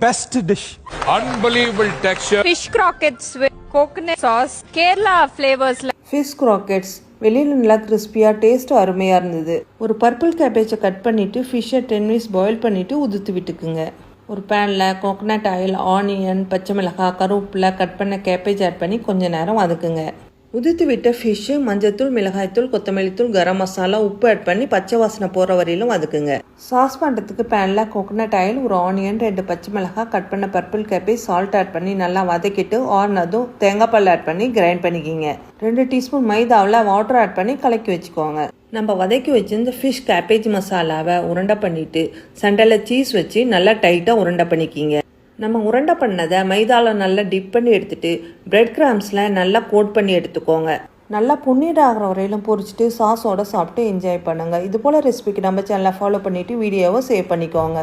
best dish. Unbelievable texture. Fish croquettes with coconut sauce. Kerala flavors. Fish croquettes வெளியில் நல்லா கிறிஸ்பியாக டேஸ்ட்டும் அருமையாக இருந்தது. ஒரு பர்பிள் கேபேஜை கட் பண்ணிவிட்டு ஃபிஷ்ஷை 10 மினிட்ஸ் பாயில் பண்ணிவிட்டு உதுத்து விட்டுக்குங்க. ஒரு பேனில் கோகனட் ஆயில், ஆனியன், பச்சை மிளகாய், கருவேப்பிலை, கட் பண்ண கேபேஜ் ஆட் பண்ணி கொஞ்சம் நேரம் வதக்குங்க. உதித்து விட்ட ஃபிஷ்ஷு மஞ்சத்தூள், மிளகாய்த்தூள், கொத்தமல்லித்தூள், கரம் மசாலா, உப்பு ஆட் பண்ணி பச்சை வாசனை போகிற வரையிலும் வதக்குங்க. சாஸ் பண்ணுறதுக்கு பேனில் கோகனட் ஆயில், ஒரு ஆனியன், 2 பச்சை மிளகாய், கட் பண்ண பர்பிள் கேபேஜ், சால்ட் ஆட் பண்ணி நல்லா வதக்கிட்டு ஆறுனதும் தேங்காய் பால் ஆட் பண்ணி கிரைண்ட் பண்ணிக்கிங்க. 2 டீஸ்பூன் மைதாவில் வாட்டர் ஆட் பண்ணி கலக்கி வச்சுக்கோங்க. நம்ம வதக்கி வச்சிருந்த ஃபிஷ் கேபேஜ் மசாலாவை உருண்டை பண்ணிவிட்டு சண்டையில் சீஸ் வச்சு நல்லா டைட்டாக உருண்டை பண்ணிக்கிங்க. நம்ம உருண்டை பண்ணதை மைதாவில் நல்லா டிப் பண்ணி எடுத்துகிட்டு பிரெட் கிராம்ஸில் நல்லா கோட் பண்ணி எடுத்துக்கோங்க. நல்லா புண்ணீர் ஆகிற வரையிலும் பொரிச்சிட்டு சாஸோடு சாப்பிட்டு என்ஜாய் பண்ணுங்கள். இது போல் ரெசிபிக்கு நம்ம சேனலை ஃபாலோ பண்ணிவிட்டு வீடியோவை சேவ் பண்ணிக்கோங்க.